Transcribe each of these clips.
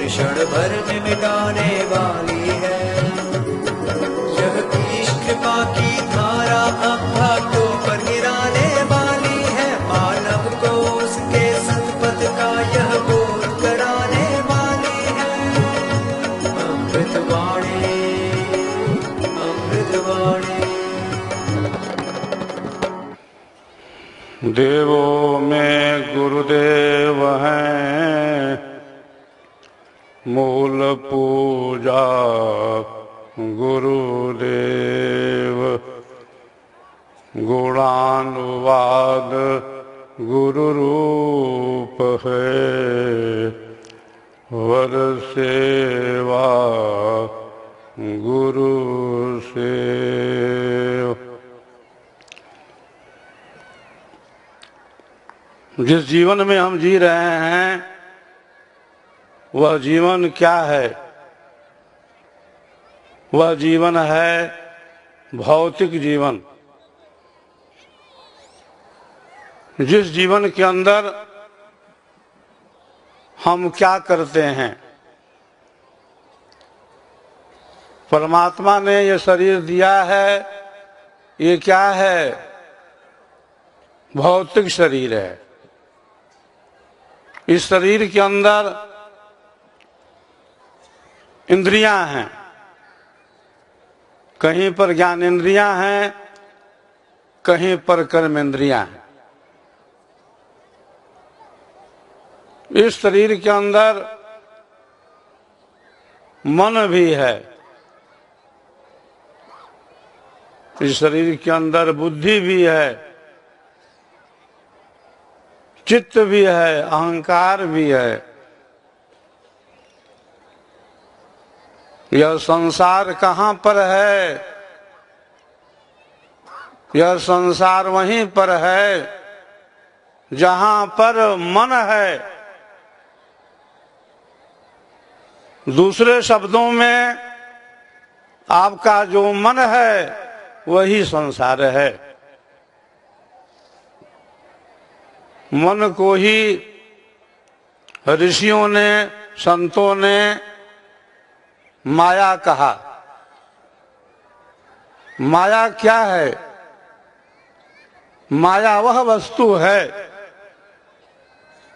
क्षण भर में मिटाने वाली है। यह ईश कृपा की धारा अब भक्तों पर गिराने वाली है। मानव को उसके सतपथ का यह बोध कराने वाली है। अमृतवाणी, अमृतवाणी। देवों में गुरुदेव हैं, मूल पूजा गुरुदेव। गुणानुवाद गुरु रूप है, वर सेवा गुरु सेव। जिस जीवन में हम जी रहे हैं वह जीवन क्या है? वह जीवन है भौतिक जीवन। जिस जीवन के अंदर हम क्या करते हैं? परमात्मा ने ये शरीर दिया है, ये क्या है? भौतिक शरीर है। इस शरीर के अंदर इंद्रियां हैं, कहीं पर ज्ञान इंद्रियां हैं, कहीं पर कर्म इंद्रियां हैं। इस शरीर के अंदर मन भी है, इस शरीर के अंदर बुद्धि भी है, चित्त भी है, अहंकार भी है। यह संसार कहाँ पर है? यह संसार वहीं पर है जहां पर मन है। दूसरे शब्दों में आपका जो मन है वही संसार है। मन को ही ऋषियों ने, संतों ने माया कहा। माया क्या है? माया वह वस्तु है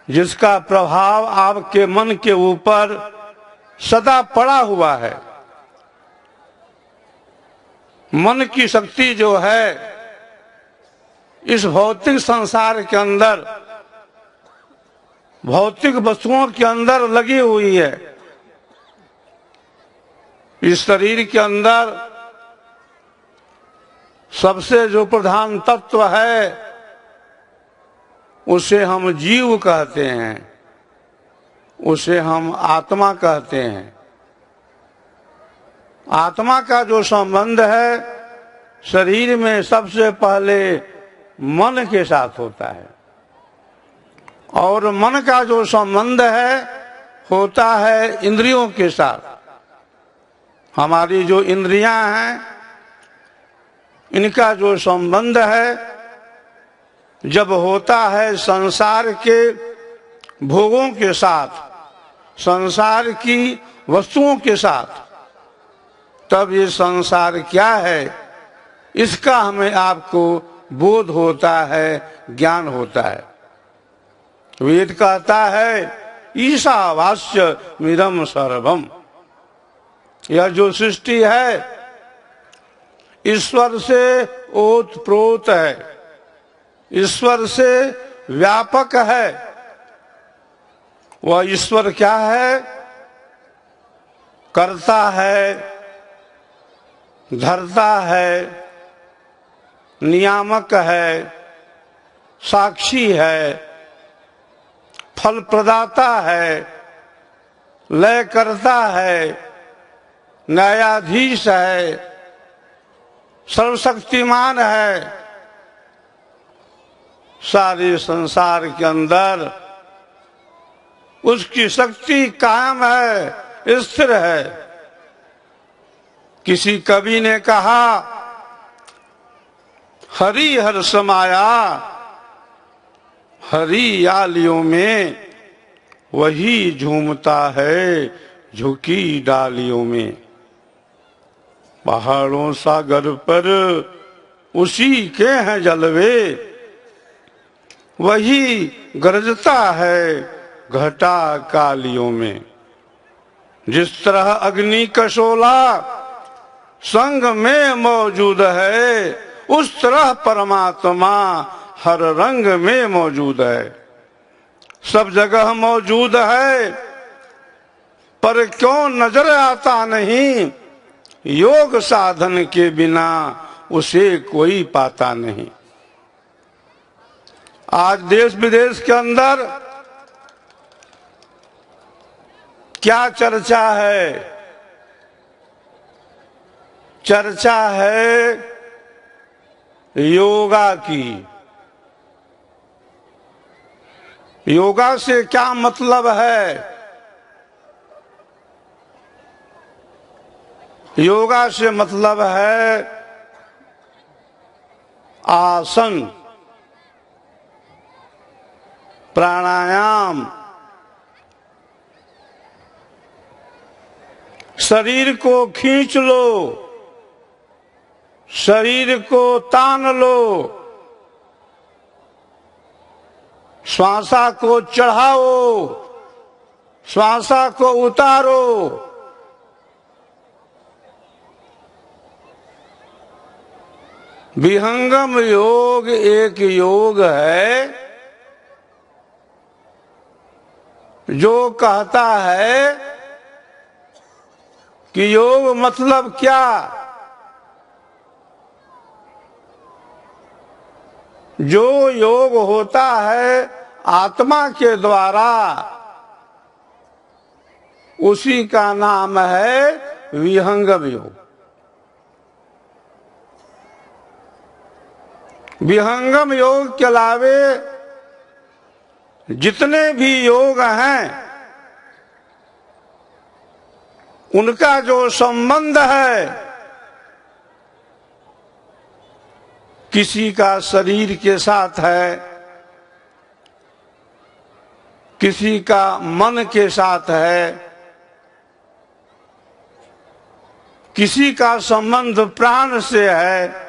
जिसका प्रभाव आपके मन के ऊपर सदा पड़ा हुआ है। मन की शक्ति जो है इस भौतिक संसार के अंदर, भौतिक वस्तुओं के अंदर लगी हुई है। इस शरीर के अंदर सबसे जो प्रधान तत्व है उसे हम जीव कहते हैं, उसे हम आत्मा कहते हैं। आत्मा का जो संबंध है शरीर में सबसे पहले मन के साथ होता है, और मन का जो संबंध है होता है इंद्रियों के साथ। हमारी जो इंद्रियां हैं इनका जो संबंध है जब होता है संसार के भोगों के साथ, संसार की वस्तुओं के साथ, तब ये संसार क्या है इसका हमें आपको बोध होता है, ज्ञान होता है। वेद कहता है ईशावास्य मिदं सर्वम। यह जो सृष्टि है ईश्वर से ओतप्रोत है, ईश्वर से व्यापक है। वह ईश्वर क्या है? करता है, धरता है, नियामक है, साक्षी है, फल प्रदाता है, लय करता है, न्यायाधीश है, सर्वशक्तिमान है। सारे संसार के अंदर उसकी शक्ति कायम है, स्थिर है। किसी कवि ने कहा हरि हर समाया हरियालियों में वही झूमता है झुकी डालियों में। पहाड़ों सागर पर उसी के हैं जलवे, वही गरजता है घटा कालियों में। जिस तरह अग्नि का शोला संग में मौजूद है, उस तरह परमात्मा हर रंग में मौजूद है। सब जगह मौजूद है पर क्यों नजर आता नहीं, योग साधन के बिना उसे कोई पाता नहीं। आज देश विदेश के अंदर क्या चर्चा है? चर्चा है योगा की। योगा से क्या मतलब है? योगा से मतलब है आसन, प्राणायाम, शरीर को खींच लो, शरीर को तान लो, श्वासा को चढ़ाओ, श्वासा को उतारो। विहंगम योग एक योग है जो कहता है कि योग मतलब क्या? जो योग होता है आत्मा के द्वारा, उसी का नाम है विहंगम योग। विहंगम योग के अलावे जितने भी योग हैं, उनका जो संबंध है, किसी का शरीर के साथ है, किसी का मन के साथ है, किसी का संबंध प्राण से है,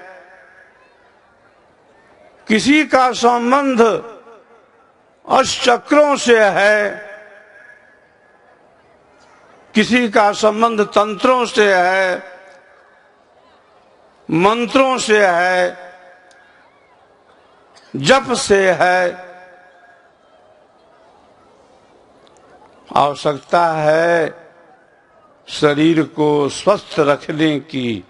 किसी का संबंध अष्टचक्रों से है, किसी का संबंध तंत्रों से है, मंत्रों से है, जप से है। आवश्यकता है शरीर को स्वस्थ रखने की।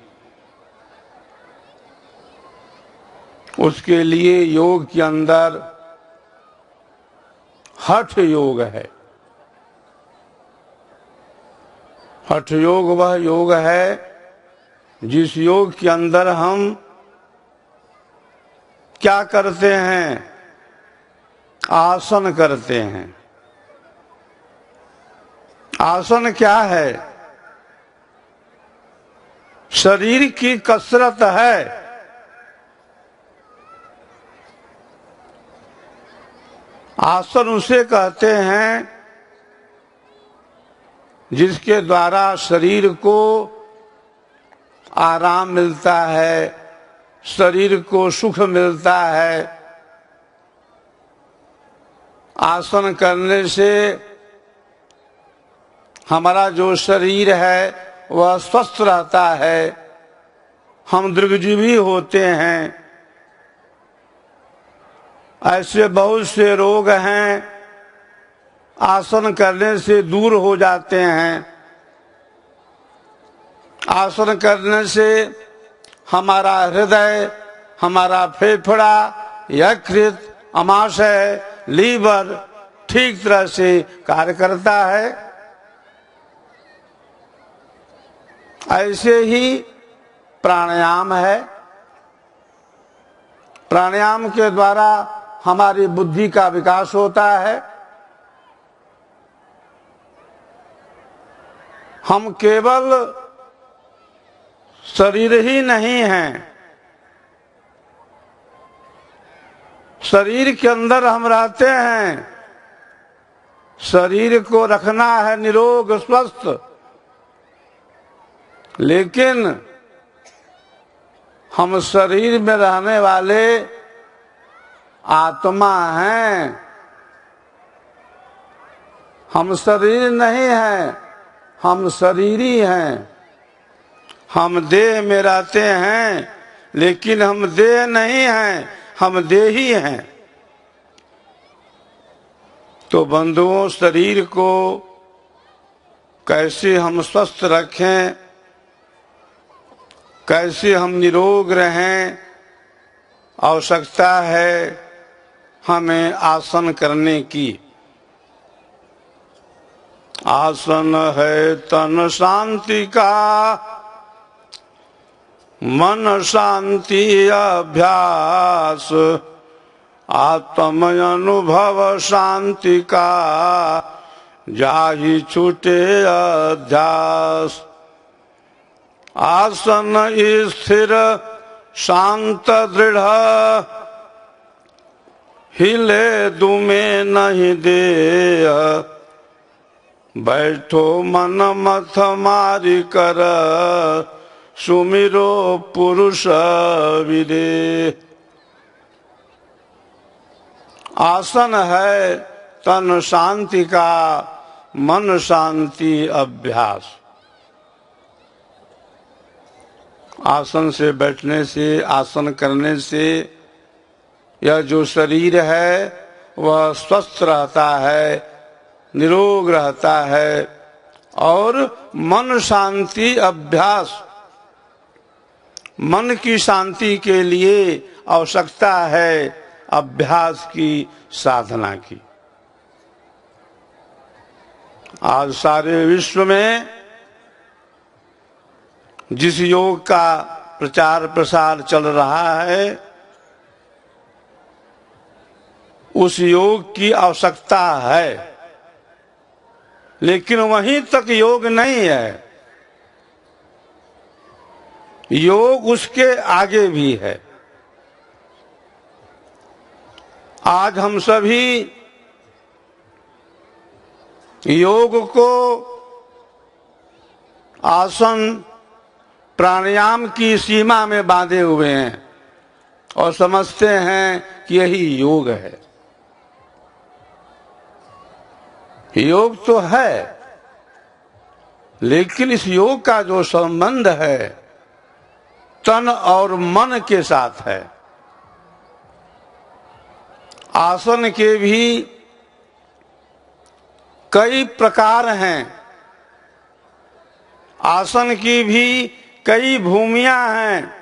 उसके लिए योग के अंदर हठ योग है। हठ योग वह योग है जिस योग के अंदर हम क्या करते हैं? आसन करते हैं। आसन क्या है? शरीर की कसरत है। आसन उसे कहते हैं जिसके द्वारा शरीर को आराम मिलता है, शरीर को सुख मिलता है। आसन करने से हमारा जो शरीर है वह स्वस्थ रहता है, हम दीर्घजीवी होते हैं। ऐसे बहुत से रोग हैं आसन करने से दूर हो जाते हैं। आसन करने से हमारा हृदय, हमारा फेफड़ा, यकृत, अमाशय, लीवर ठीक तरह से कार्य करता है। ऐसे ही प्राणायाम है। प्राणायाम के द्वारा हमारी बुद्धि का विकास होता है। हम केवल शरीर ही नहीं हैं, शरीर के अंदर हम रहते हैं, शरीर को रखना है निरोग स्वस्थ, लेकिन हम शरीर में रहने वाले आत्मा हैं, हम शरीर नहीं हैं, हम शरीरी हैं। हम देह में रहते हैं, लेकिन हम देह नहीं हैं, हम देही हैं। तो बंधुओं, शरीर को कैसे हम स्वस्थ रखें, कैसे हम निरोग रहें, आवश्यकता है हमें आसन करने की। आसन है तन शांति का, मन शांति अभ्यास, आत्म अनुभव शांति का, जाहि छूटे अध्यास। आसन स्थिर शांत दृढ़, हिले दुमे नहीं दे। बैठो मन मथ मारी कर, सुमिरो पुरुष विदे। आसन है तन शांति का, मन शांति अभ्यास। आसन से बैठने से, आसन करने से यह जो शरीर है वह स्वस्थ रहता है, निरोग रहता है। और मन शांति अभ्यास, मन की शांति के लिए आवश्यकता है अभ्यास की, साधना की। आज सारे विश्व में जिस योग का प्रचार प्रसार चल रहा है, उस योग की आवश्यकता है, लेकिन वहीं तक योग नहीं है। योग उसके आगे भी है। आज हम सभी योग को आसन प्राणायाम की सीमा में बांधे हुए हैं और समझते हैं कि यही योग है। योग तो है, लेकिन इस योग का जो संबंध है तन और मन के साथ है। आसन के भी कई प्रकार हैं, आसन की भी कई भूमियां हैं।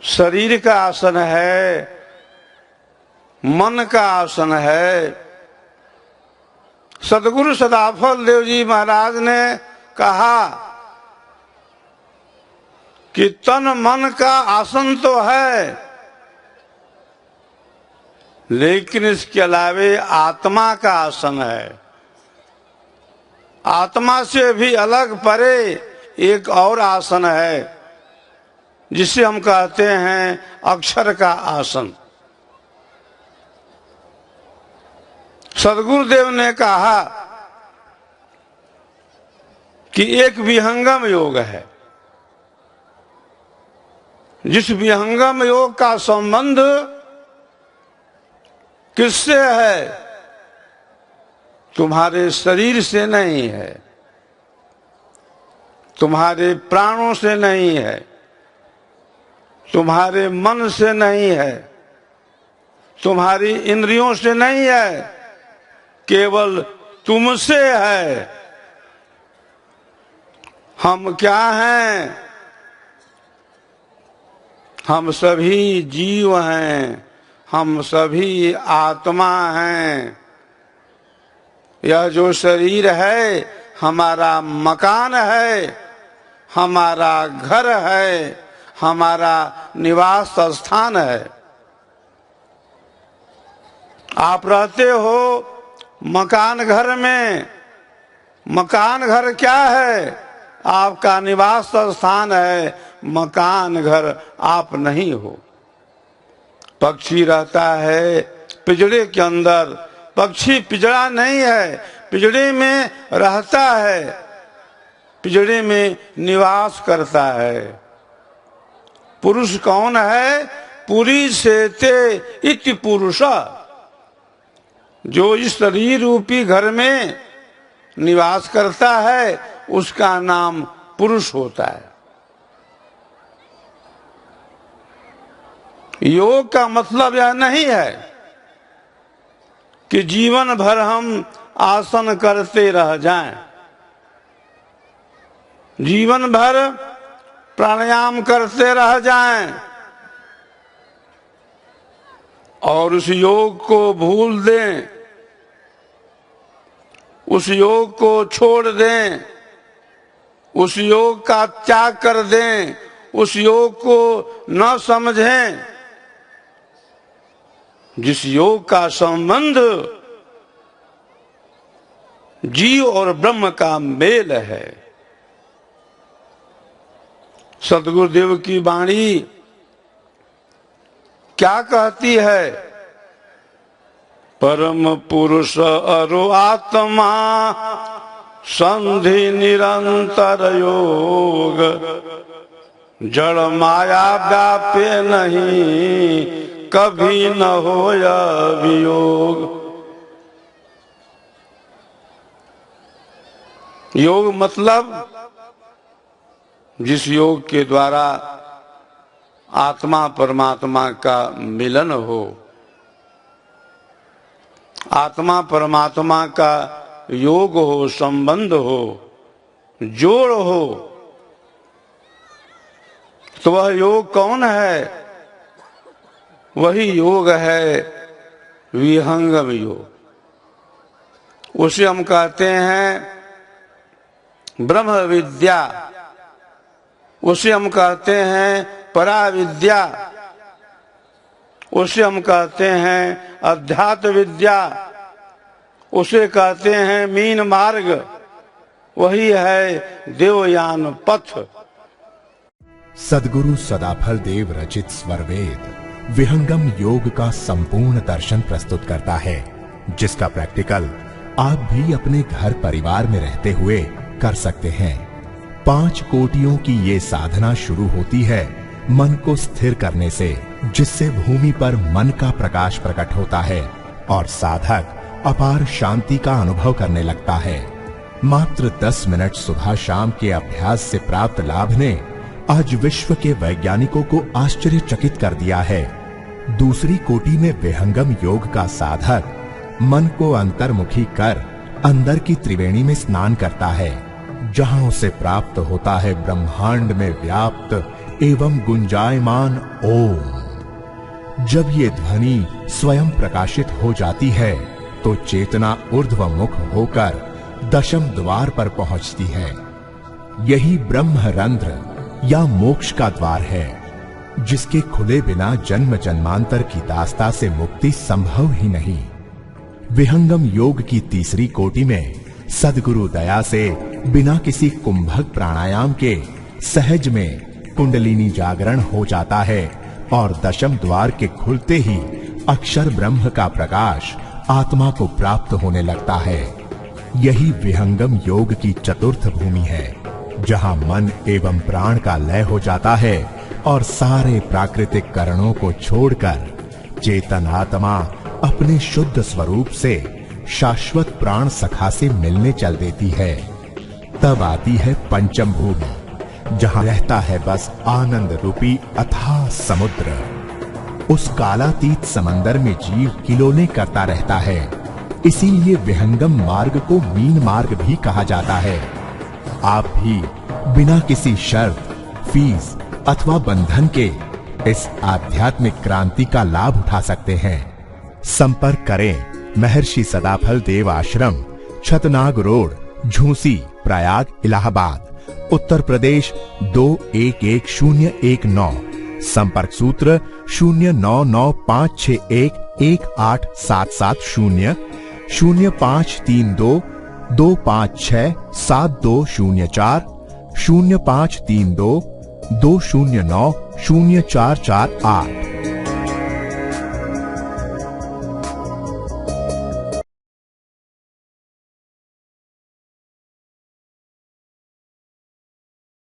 शरीर का आसन है, मन का आसन है। सदगुरु सदाफल देव जी महाराज ने कहा कि तन मन का आसन तो है, लेकिन इसके अलावे आत्मा का आसन है। आत्मा से भी अलग परे एक और आसन है, जिसे हम कहते हैं अक्षर का आसन। सदगुरुदेव ने कहा कि एक विहंगम योग है, जिस विहंगम योग का संबंध किससे है? तुम्हारे शरीर से नहीं है, तुम्हारे प्राणों से नहीं है, तुम्हारे मन से नहीं है, तुम्हारी इंद्रियों से नहीं है, केवल तुमसे है। हम क्या हैं? हम सभी जीव हैं, हम सभी आत्मा हैं। यह जो शरीर है हमारा मकान है, हमारा घर है, हमारा निवास स्थान है। आप रहते हो मकान घर में। मकान घर क्या है? आपका निवास स्थान है, मकान घर आप नहीं हो। पक्षी रहता है पिंजड़े के अंदर। पक्षी पिंजड़ा नहीं है, पिंजड़े में रहता है, पिंजड़े में निवास करता है। पुरुष कौन है? पुरी सेते इति पुरुषा, जो इस शरीर रूपी घर में निवास करता है उसका नाम पुरुष होता है। योग का मतलब यह नहीं है कि जीवन भर हम आसन करते रह जाएं, जीवन भर प्राणायाम करते रह जाएं और उस योग को भूल दें, उस योग को छोड़ दें, उस योग का त्याग कर दें, उस योग को न समझें जिस योग का संबंध जीव और ब्रह्म का मेल है। सद्गुरुदेव की वाणी क्या कहती है? परम पुरुष अरु आत्मा संधि निरंतर योग, जड़ माया व्यापे नहीं कभी न होया वियोग। योग मतलब जिस योग के द्वारा आत्मा परमात्मा का मिलन हो, आत्मा परमात्मा का योग हो, संबंध हो, जोड़ हो, तो वह योग कौन है? वही योग है विहंगम योग। उसे हम कहते हैं ब्रह्म विद्या, उसे हम कहते हैं पराविद्या, उसे हम कहते हैं अध्यात्म विद्या, उसे कहते हैं मीन मार्ग, वही है देवयान पथ। सद्गुरु सदाफल देव रचित स्वरवेद विहंगम योग का संपूर्ण दर्शन प्रस्तुत करता है, जिसका प्रैक्टिकल आप भी अपने घर परिवार में रहते हुए कर सकते हैं। 5 कोटियों की ये साधना शुरू होती है मन को स्थिर करने से, जिससे भूमि पर मन का प्रकाश प्रकट होता है और साधक अपार शांति का अनुभव करने लगता है। मात्र 10 मिनट सुबह शाम के अभ्यास से प्राप्त लाभ ने आज विश्व के वैज्ञानिकों को आश्चर्यचकित कर दिया है। दूसरी कोटि में विहंगम योग का साधक मन को अंतर्मुखी कर अंदर की त्रिवेणी में स्नान करता है, जहां उसे प्राप्त होता है ब्रह्मांड में व्याप्त एवं गुंजायमान ओम। जब ये ध्वनि स्वयं प्रकाशित हो जाती है तो चेतना ऊर्ध्वमुख होकर दशम द्वार पर पहुंचती है। यही ब्रह्मरंध्र या मोक्ष का द्वार है, जिसके खुले बिना जन्म जन्मांतर की दास्ता से मुक्ति संभव ही नहीं। विहंगम योग की तीसरी कोटि में सद्गुरु दया से बिना किसी कुंभक प्राणायाम के सहज में कुंडलिनी जागरण हो जाता है और दशम द्वार के खुलते ही अक्षर ब्रह्म का प्रकाश आत्मा को प्राप्त होने लगता है। यही विहंगम योग की चतुर्थ भूमि है, जहां मन एवं प्राण का लय हो जाता है और सारे प्राकृतिक करणों को छोड़कर चेतन आत्मा अपने शुद्ध स्वरूप से शाश्वत प्राण सखा से मिलने चल देती है। तब आती है पंचम भूमि, जहां रहता है बस आनंद रूपी अथाह समुद्र। उस कालातीत समंदर में जीव किलोने करता रहता है, इसीलिए विहंगम मार्ग को मीन मार्ग भी कहा जाता है। आप भी बिना किसी शर्त, फीस अथवा बंधन के इस आध्यात्मिक क्रांति का लाभ उठा सकते हैं। संपर्क करें महर्षि सदाफल देव आश्रम, छतनाग रोड, झूसी, प्रयाग, इलाहाबाद, उत्तर प्रदेश 211019। संपर्क सूत्र 0995611877, 0532 256 7204, 0532 209 0448।